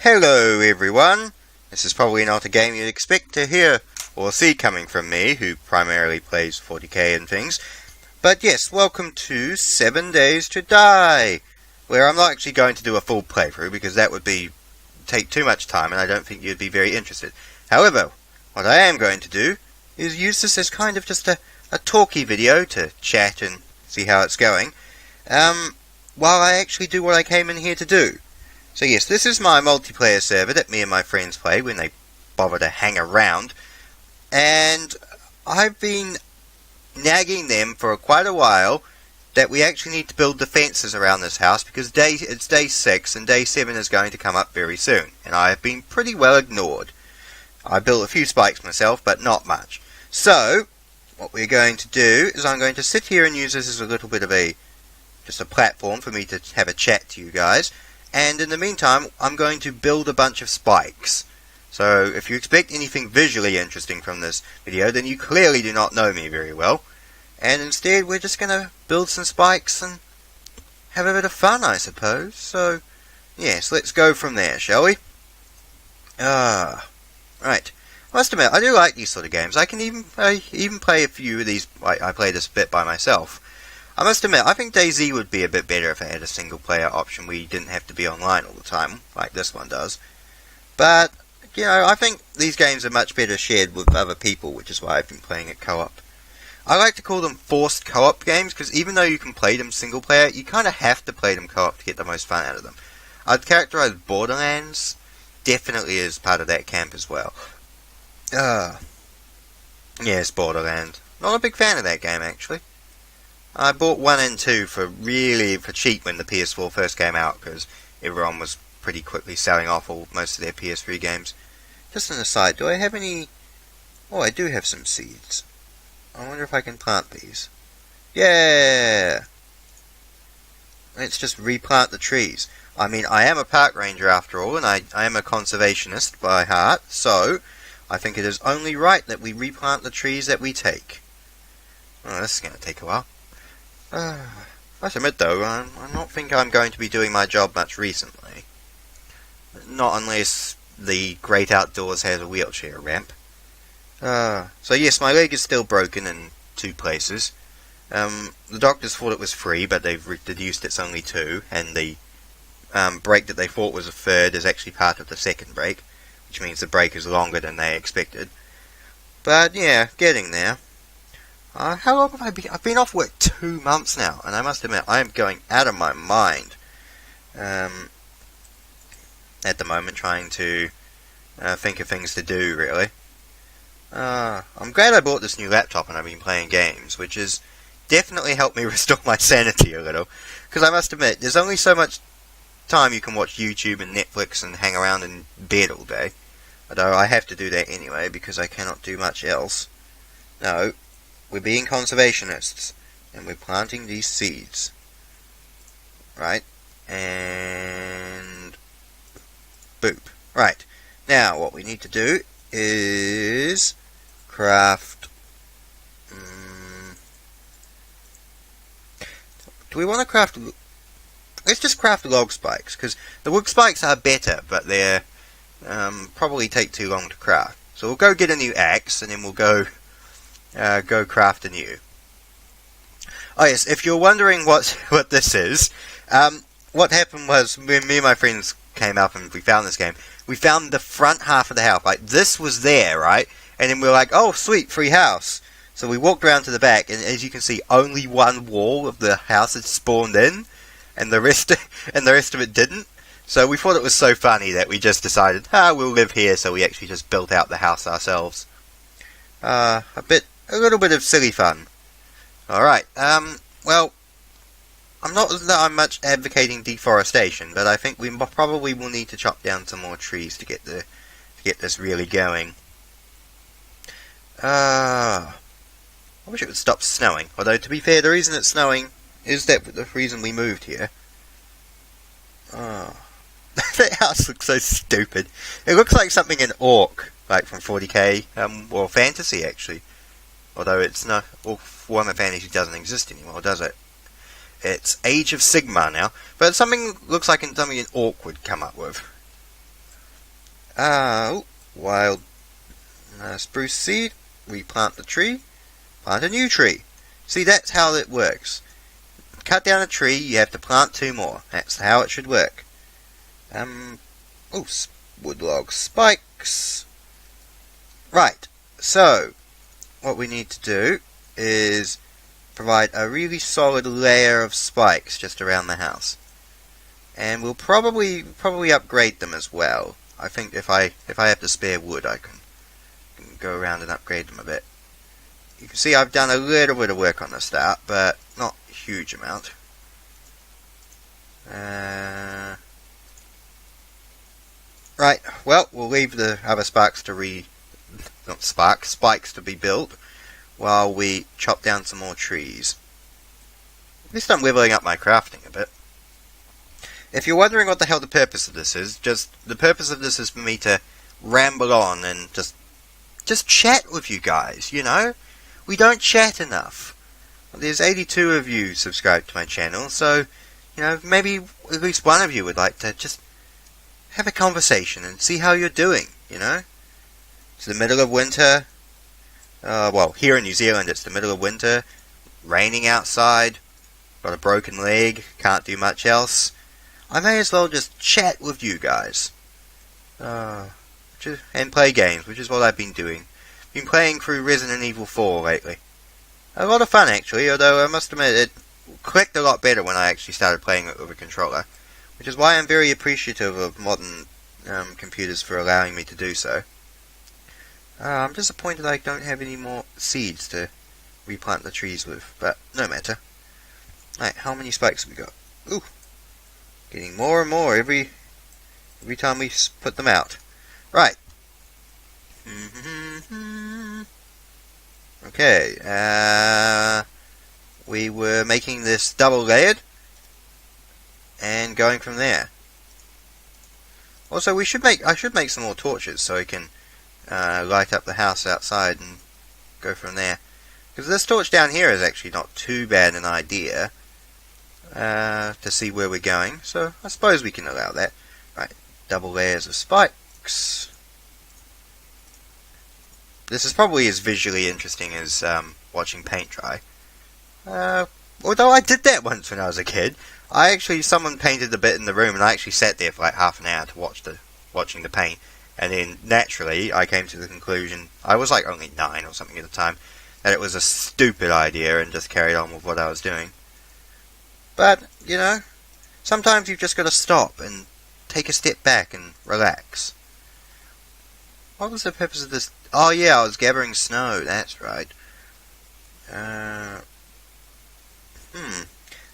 Hello everyone! This is probably not a game you'd expect to hear or see coming from me, who primarily plays 40k and things. But yes, welcome to 7 Days to Die, where I'm not actually going to do a full playthrough because that would take too much time and I don't think you'd be very interested. However, what I am going to do is use this as kind of just a talky video to chat and see how it's going, while I actually do what I came in here to do. So yes, this is my multiplayer server that me and my friends play when they bother to hang around, and I've been nagging them for quite a while that we actually need to build defences around this house because it's day 6 and day 7 is going to come up very soon, and I have been pretty well ignored. I built a few spikes myself, but not much. So, what we're going to do is I'm going to sit here and use this as a little bit of just a platform for me to have a chat to you guys. And in the meantime, I'm going to build a bunch of spikes. So if you expect anything visually interesting from this video, then you clearly do not know me very well. And instead, we're just going to build some spikes and have a bit of fun, I suppose. So, yes, let's go from there, shall we? Right. I must admit, I do like these sort of games. I even play a few of these. I play this a bit by myself. I must admit, I think DayZ would be a bit better if it had a single-player option where you didn't have to be online all the time, like this one does. But, you know, I think these games are much better shared with other people, which is why I've been playing it co-op. I like to call them forced co-op games, because even though you can play them single-player, you kind of have to play them co-op to get the most fun out of them. I'd characterize Borderlands definitely as part of that camp as well. Yes, Borderlands. Not a big fan of that game, actually. I bought 1 and 2 for cheap when the PS4 first came out, because everyone was pretty quickly selling off most of their PS3 games. Just an aside, do I have any... Oh, I do have some seeds. I wonder if I can plant these. Yeah! Let's just replant the trees. I mean, I am a park ranger after all, and I am a conservationist by heart, so I think it is only right that we replant the trees that we take. Oh, this is going to take a while. I must admit though, I don't think I'm going to be doing my job much recently. Not unless the great outdoors has a wheelchair ramp. So yes, my leg is still broken in 2 places. The doctors thought it was 3, but they've deduced it's only 2, and the break that they thought was a 3rd is actually part of the 2nd break, which means the break is longer than they expected. But yeah, getting there. How long have I been? I've been off work 2 months now, and I must admit, I am going out of my mind at the moment, trying to think of things to do, really. I'm glad I bought this new laptop and I've been playing games, which has definitely helped me restore my sanity a little, because I must admit, there's only so much time you can watch YouTube and Netflix and hang around in bed all day, although I have to do that anyway, because I cannot do much else. No. We're being conservationists, and we're planting these seeds. Right? And... boop. Right. Now, what we need to do is craft... do we want to craft... Let's just craft log spikes, because the wood spikes are better, but they're... probably take too long to craft. So we'll go get a new axe, and then we'll go craft anew. Oh yes, if you're wondering what this is, what happened was when me and my friends came up and we found this game, we found the front half of the house. Like, this was there, right? And then we were like, oh sweet, free house. So we walked around to the back, and as you can see, only one wall of the house had spawned in, and the rest of it didn't. So we thought it was so funny that we just decided, we'll live here, so we actually just built out the house ourselves. A little bit of silly fun. Alright, well, I'm not that I'm much advocating deforestation, but I think we probably will need to chop down some more trees to get this really going. I wish it would stop snowing, although to be fair, the reason it's snowing is the reason we moved here. That house looks so stupid. It looks like something in Orc, like from 40k, or Fantasy actually. Although it's not, well, Warhammer Fantasy doesn't exist anymore, does it? It's Age of Sigmar now, but something looks like something an Orc would come up with. Wild spruce seed. Replant the tree. Plant a new tree. See, that's how it works. Cut down a tree, you have to plant 2 more. That's how it should work. Wood log spikes. Right, so what we need to do is provide a really solid layer of spikes just around the house. And we'll probably upgrade them as well. I think if I have to spare wood, I can go around and upgrade them a bit. You can see I've done a little bit of work on the start, but not a huge amount. Right, well, we'll leave the other spikes to be built while we chop down some more trees. At least I'm leveling up my crafting a bit. If you're wondering what the hell the purpose of this is, the purpose of this is for me to ramble on and just chat with you guys, you know? We don't chat enough. There's 82 of you subscribed to my channel, so, you know, maybe at least one of you would like to just have a conversation and see how you're doing, you know? It's the middle of winter. Well, here in New Zealand it's the middle of winter. Raining outside. Got a broken leg. Can't do much else. I may as well just chat with you guys. And play games, which is what I've been doing. Been playing through Resident Evil 4 lately. A lot of fun, actually, although I must admit it clicked a lot better when I actually started playing it with a controller. Which is why I'm very appreciative of modern computers for allowing me to do so. I'm disappointed I don't have any more seeds to replant the trees with, but no matter. Right, how many spikes have we got? Ooh, getting more and more every time we put them out. Right. Okay, we were making this double layered and going from there. Also, I should make some more torches so I can light up the house outside and go from there. Because this torch down here is actually not too bad an idea to see where we're going, so I suppose we can allow that. Right, double layers of spikes. This is probably as visually interesting as watching paint dry. Although I did that once when I was a kid. Someone painted a bit in the room and I actually sat there for like half an hour to watching the paint. And then, naturally, I came to the conclusion, I was like only 9 or something at the time, that it was a stupid idea and just carried on with what I was doing. But, you know, sometimes you've just got to stop and take a step back and relax. What was the purpose of this? Oh yeah, I was gathering snow, that's right.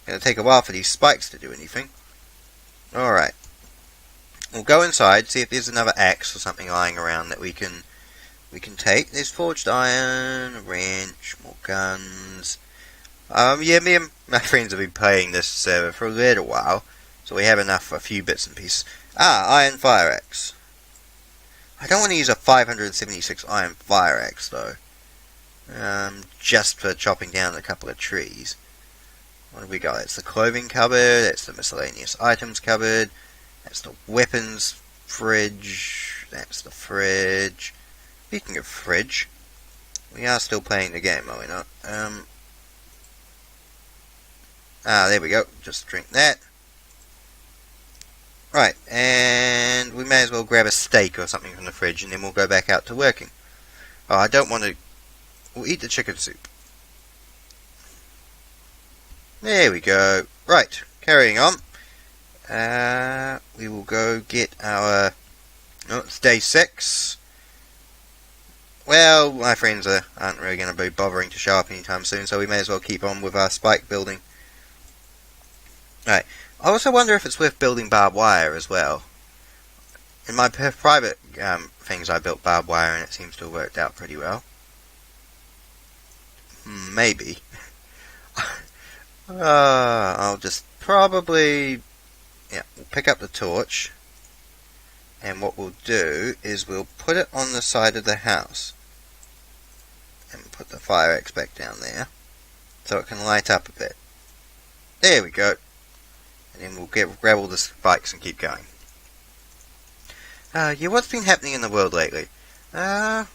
Gonna take a while for these spikes to do anything. Alright. We'll go inside, see if there's another axe or something lying around that we can take. There's forged iron, a wrench, more guns. Yeah, me and my friends have been playing this server for a little while, so we have enough for a few bits and pieces. Iron fire axe. I don't want to use a 576 iron fire axe though. Just for chopping down a couple of trees. What have we got? That's the clothing cupboard, that's the miscellaneous items cupboard, that's the weapons fridge, that's the fridge. Speaking of fridge, we are still playing the game, are we not? There we go, just drink that. Right, and we may as well grab a steak or something from the fridge and then we'll go back out to working. Oh, I don't want to... We'll eat the chicken soup. There we go. Right, carrying on. We will go get our... Oh, it's day 6. Well, my friends aren't really going to be bothering to show up anytime soon, so we may as well keep on with our spike building. Right. I also wonder if it's worth building barbed wire as well. In my private things I built barbed wire and it seems to have worked out pretty well. Maybe. I'll just probably... Yeah, we'll pick up the torch. And what we'll do is we'll put it on the side of the house. And put the fire axe back down there. So it can light up a bit. There we go. And then we'll grab all the spikes and keep going. Yeah, what's been happening in the world lately? Well,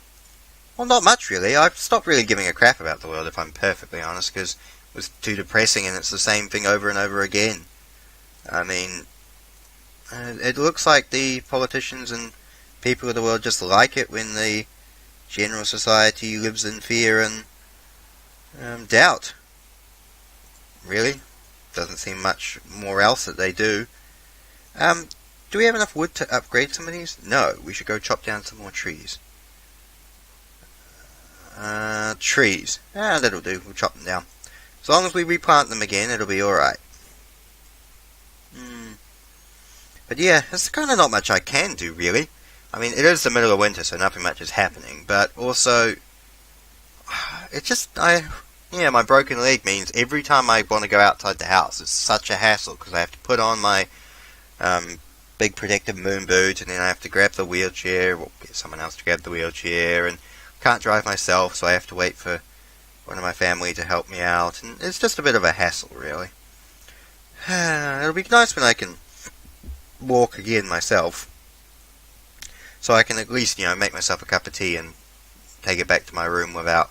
not much really. I've stopped really giving a crap about the world, if I'm perfectly honest, because it was too depressing and it's the same thing over and over again. I mean, it looks like the politicians and people of the world just like it when the general society lives in fear and doubt. Really? Doesn't seem much more else that they do. Do we have enough wood to upgrade some of these? No, we should go chop down some more trees. Trees. That'll do. We'll chop them down. As long as we replant them again, it'll be alright. But yeah, there's kind of not much I can do, really. I mean, it is the middle of winter, so nothing much is happening. But also, it's just, my broken leg means every time I want to go outside the house, it's such a hassle, because I have to put on my big protective moon boot, and then I have to grab the wheelchair, or get someone else to grab the wheelchair, and can't drive myself, so I have to wait for one of my family to help me out, and it's just a bit of a hassle, really. It'll be nice when I can walk again myself, so I can at least, make myself a cup of tea and take it back to my room without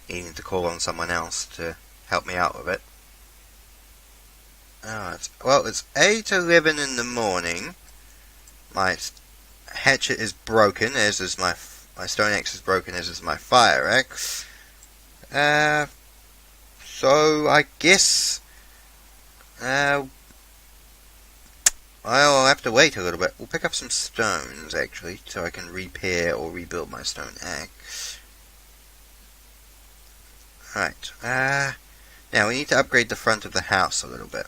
needing to call on someone else to help me out with it. It's 8:11 in the morning. My hatchet is broken, as is my stone axe is broken, as is my fire axe. So I guess I'll have to wait a little bit. We'll pick up some stones, actually, so I can repair or rebuild my stone axe. Right. Now we need to upgrade the front of the house a little bit.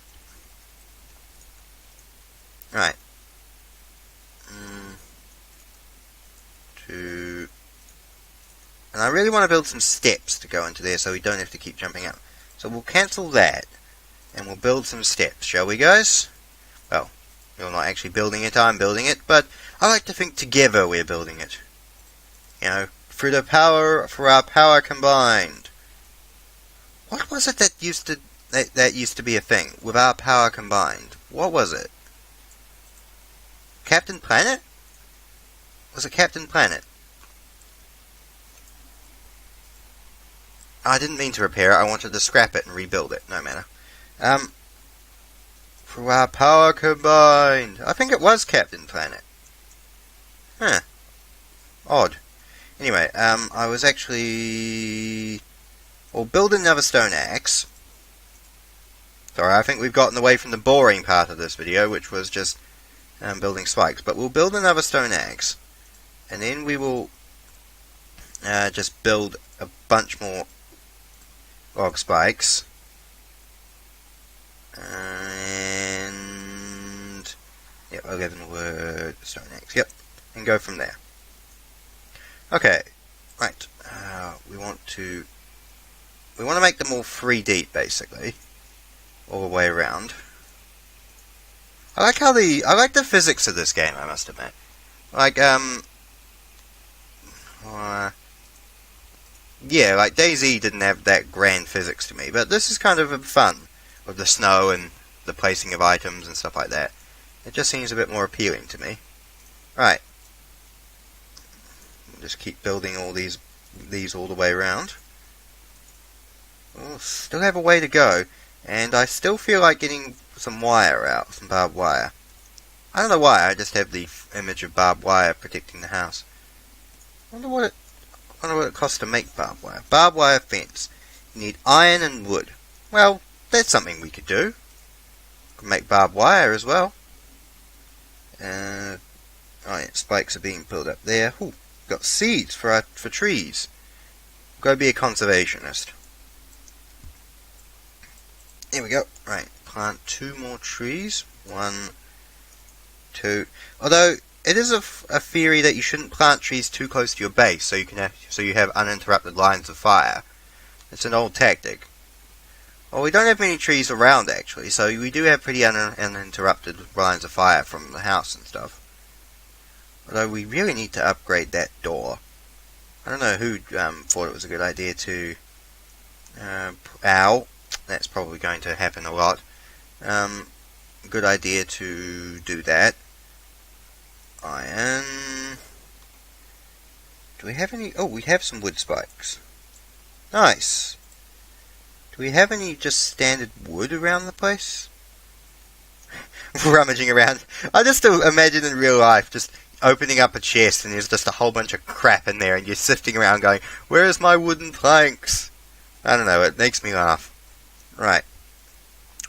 Right. And I really want to build some steps to go into there so we don't have to keep jumping up. So we'll cancel that, and we'll build some steps, shall we, guys? Well, you're not actually building it, I'm building it, but I like to think together we're building it. For our power combined. What was it that used to be a thing? With our power combined. What was it? Captain Planet? Was it Captain Planet? I didn't mean to repair it, I wanted to scrap it and rebuild it, no matter. For our power combined. I think it was Captain Planet. Huh. Odd. Anyway, I was actually... We'll build another stone axe. Sorry, I think we've gotten away from the boring part of this video, which was just building spikes. But we'll build another stone axe. And then we will just build a bunch more log spikes. And... Yep, 11 wood stone axe. Yep. And go from there. Okay. Right. We want to make them all 3 deep, basically. All the way around. I like the physics of this game, I must admit. Yeah, like DayZ didn't have that grand physics to me, but this is kind of fun, with the snow and the placing of items and stuff like that. It just seems a bit more appealing to me. Right. We'll just keep building all these all the way around. We'll still have a way to go, and I still feel like getting some wire out, some barbed wire. I don't know why, I just have the image of barbed wire protecting the house. I wonder what it costs to make barbed wire. Barbed wire fence. You need iron and wood. Well, that's something we could do. Could make barbed wire as well. Spikes are being pulled up there. Ooh, got seeds for trees. Go be a conservationist. There we go. Right, plant 2 more trees. 1, 2. Although it is a theory that you shouldn't plant trees too close to your base, so you have uninterrupted lines of fire. It's an old tactic. Well, we don't have many trees around actually, so we do have pretty uninterrupted lines of fire from the house and stuff. Although we really need to upgrade that door. I don't know who thought it was a good idea to... Ow. That's probably going to happen a lot. Good idea to do that. Iron... Do we have any? Oh, we have some wood spikes. Nice. Do we have any just standard wood around the place? Rummaging around. I just imagine in real life just opening up a chest and there's just a whole bunch of crap in there and you're sifting around going, where's my wooden planks? I don't know, it makes me laugh. Right.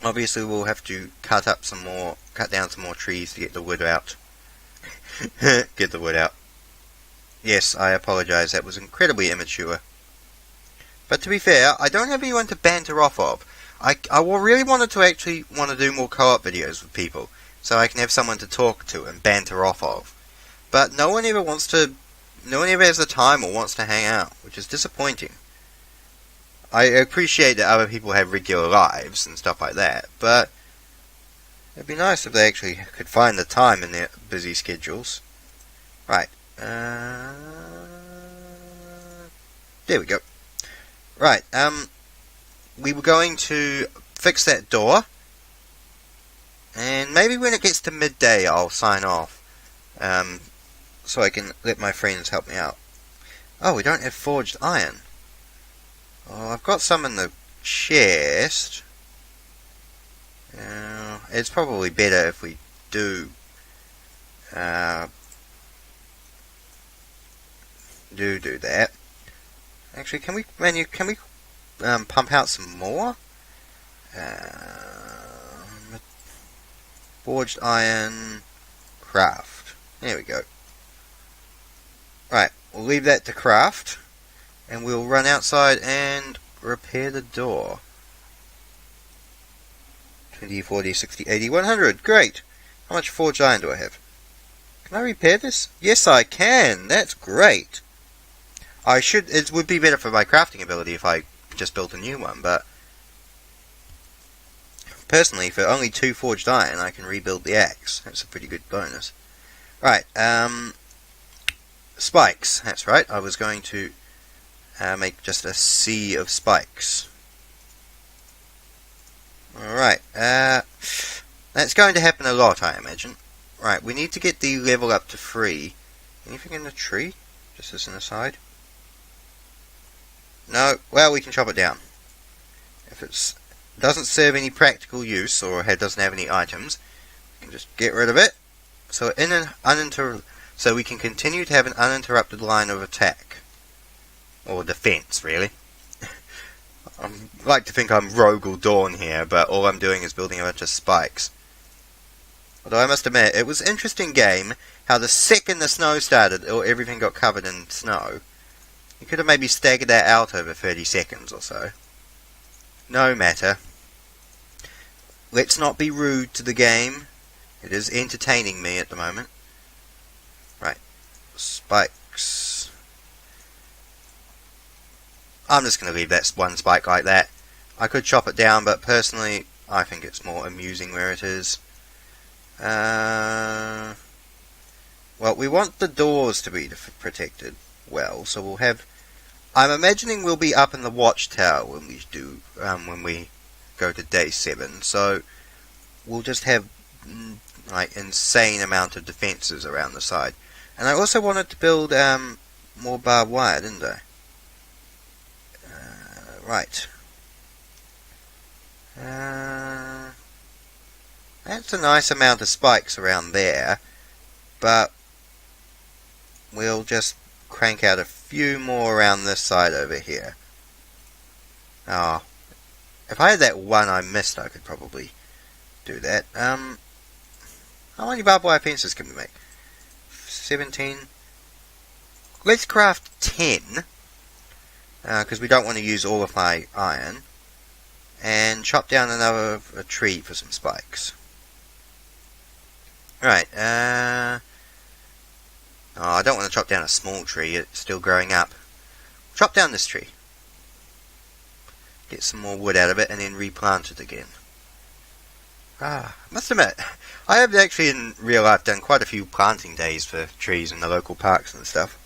Obviously we'll have to cut down some more trees to get the wood out. Get the wood out. Yes, I apologise, that was incredibly immature. But to be fair, I don't have anyone to banter off of. I really wanted to actually do more co-op videos with people, so I can have someone to talk to and banter off of. But no one ever has the time or wants to hang out, which is disappointing. I appreciate that other people have regular lives and stuff like that, but it'd be nice if they actually could find the time in their busy schedules. Right. There we go. Right, we were going to fix that door, and maybe when it gets to midday I'll sign off, so I can let my friends help me out. Oh, we don't have forged iron. Oh, I've got some in the chest. It's probably better if we do that. Actually, can we pump out some more? Forged iron craft. There we go. Right, we'll leave that to craft, and we'll run outside and repair the door. 20, 40, 60, 80, 100. Great. How much forged iron do I have? Can I repair this? Yes, I can. That's great. It would be better for my crafting ability if I just built a new one, but personally, for only 2 forged iron, I can rebuild the axe. That's a pretty good bonus. Right, spikes. That's right, I was going to make just a sea of spikes. Alright, that's going to happen a lot, I imagine. Right, we need to get the level up to 3. Anything in the tree? Just as an aside. No, well, we can chop it down. If it doesn't serve any practical use, or doesn't have any items, we can just get rid of it. So so we can continue to have an uninterrupted line of attack. Or defense, really. I like to think I'm Rogue or Dawn here, but all I'm doing is building a bunch of spikes. Although I must admit, it was an interesting game, how the second the snow started, or everything got covered in snow. You could have maybe staggered that out over 30 seconds or so. No matter. Let's not be rude to the game. It is entertaining me at the moment. Right. Spikes. I'm just going to leave that one spike like that. I could chop it down, but personally, I think it's more amusing where it is. Well, we want the doors to be protected well, so we'll have... I'm imagining we'll be up in the watchtower when we go to day 7, so we'll just have like insane amount of defences around the side. And I also wanted to build more barbed wire, didn't I? Right. That's a nice amount of spikes around there, but we'll just crank out a few more around this side over here. Oh, if I had that one I missed, I could probably do that. How many barbed wire fences can we make? 17. Let's craft 10, because we don't want to use all of my iron, and chop down a tree for some spikes. Right, oh, I don't want to chop down a small tree, it's still growing up. Chop down this tree. Get some more wood out of it and then replant it again. I must admit, I have actually in real life done quite a few planting days for trees in the local parks and stuff.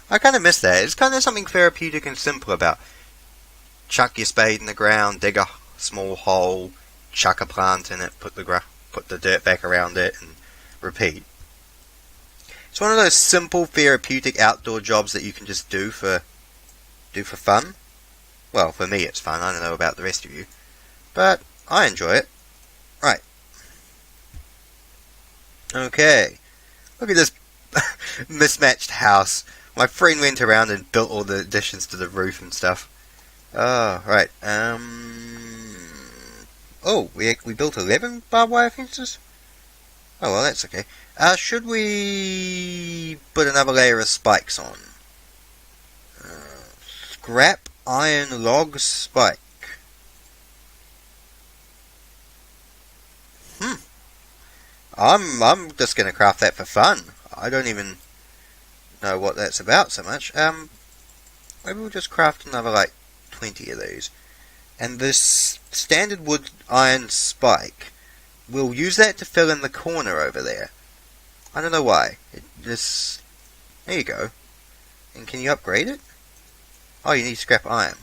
I kind of miss that. It's kind of something therapeutic and simple about chuck your spade in the ground, dig a small hole, chuck a plant in it, put the dirt back around it, and repeat. It's one of those simple therapeutic outdoor jobs that you can just do for fun. Well, for me it's fun. I don't know about the rest of you, but I enjoy it. Right. Okay. Look at this mismatched house. My friend went around and built all the additions to the roof and stuff. Oh, right. Oh, we built 11 barbed wire fences? Oh, well, that's okay. Should we put another layer of spikes on? Scrap iron log spike. I'm just gonna craft that for fun. I don't even know what that's about so much. Maybe we'll just craft another like 20 of these. And this standard wood iron spike, we'll use that to fill in the corner over there. I don't know why. There you go. And can you upgrade it? Oh, you need scrap iron.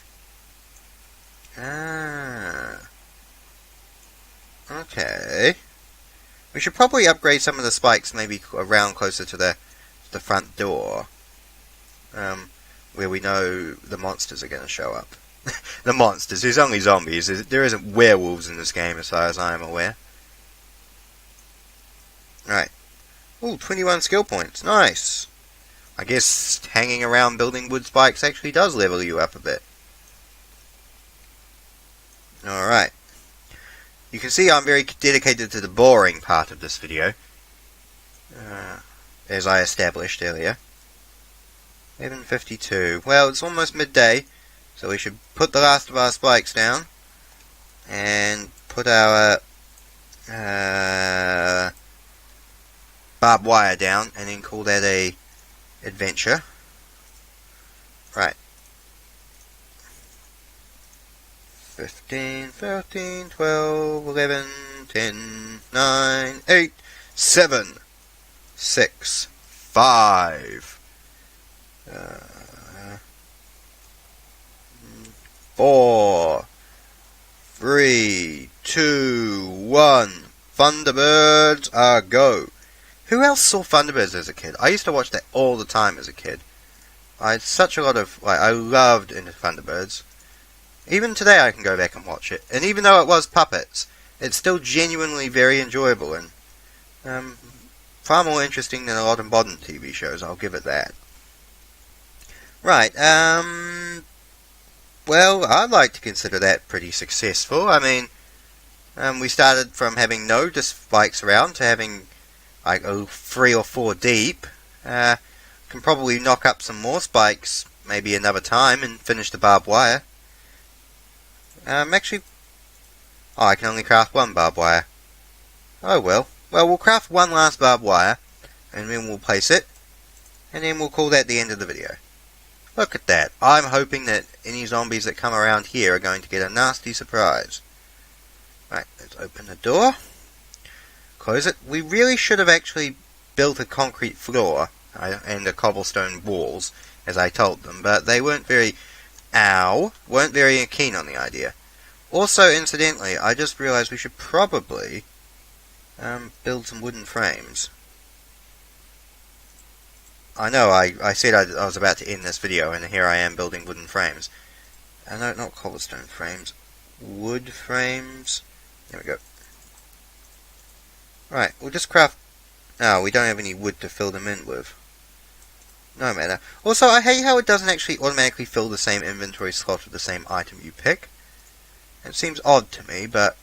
Okay. We should probably upgrade some of the spikes maybe around closer to the front door. Where we know the monsters are going to show up. The monsters. There's only zombies. There isn't werewolves in this game as far as I am aware. Right. Ooh, 21 skill points. Nice. I guess hanging around building wood spikes actually does level you up a bit. Alright. You can see I'm very dedicated to the boring part of this video. As I established earlier. 11:52. Well, it's almost midday, so we should put the last of our spikes down. And put our barbed wire down, and then call that a adventure. Right. 15, 13, 12, 11, 10, 9, 8, 7, 6, 5, 4, 3, 2, 1. Thunderbirds are go. Who else saw Thunderbirds as a kid? I used to watch that all the time as a kid. I had such a lot of, I loved Into Thunderbirds. Even today I can go back and watch it. And even though it was puppets, it's still genuinely very enjoyable and far more interesting than a lot of modern TV shows, I'll give it that. Right, well, I'd like to consider that pretty successful. I mean, we started from having no spikes around to having like 3 or 4 deep. Can probably knock up some more spikes maybe another time and finish the barbed wire. Actually, I can only craft 1 barbed wire. Oh well. Well, we'll craft 1 last barbed wire, and then we'll place it, and then we'll call that the end of the video. Look at that. I'm hoping that any zombies that come around here are going to get a nasty surprise. Right, let's open the door. Close it. We really should have actually built a concrete floor and the cobblestone walls, as I told them, but they weren't very keen on the idea. Also, incidentally, I just realized we should probably build some wooden frames. I know, I said I was about to end this video, and here I am building wooden frames. No, not cobblestone frames. Wood frames. There we go. Right, we'll just craft... Oh, we don't have any wood to fill them in with. No matter. Also, I hate how it doesn't actually automatically fill the same inventory slot with the same item you pick. It seems odd to me, but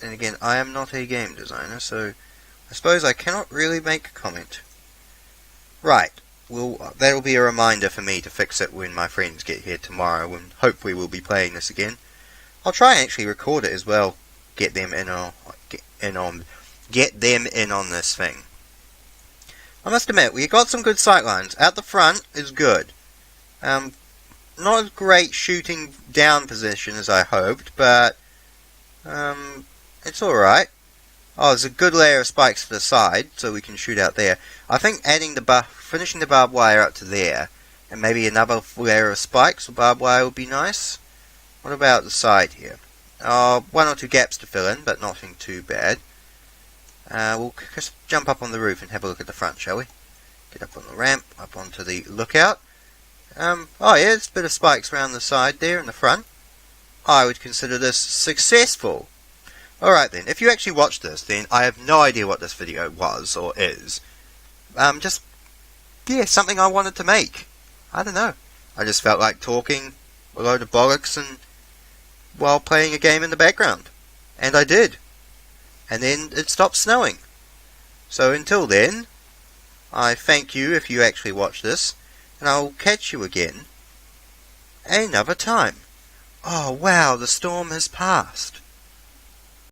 then again, I am not a game designer, so I suppose I cannot really make a comment. Right. That'll be a reminder for me to fix it when my friends get here tomorrow, and hopefully we'll be playing this again. I'll try and actually record it as well. Get them in on this thing. I must admit, we got some good sightlines. Out the front is good. Not as great shooting down position as I hoped, but it's alright. Oh, there's a good layer of spikes to the side, so we can shoot out there. I think finishing the barbed wire up to there, and maybe another layer of spikes or barbed wire would be nice. What about the side here? 1 or 2 gaps to fill in, but nothing too bad. We'll just jump up on the roof and have a look at the front, shall we? Get up on the ramp, up onto the lookout. Oh yeah, there's a bit of spikes around the side there in the front. I would consider this successful. Alright then, if you actually watched this, then I have no idea what this video was or is. Something I wanted to make. I don't know. I just felt like talking a load of bollocks and while playing a game in the background. And I did. And then it stopped snowing. So until then, I thank you if you actually watch this, and I'll catch you again another time. Oh wow, the storm has passed.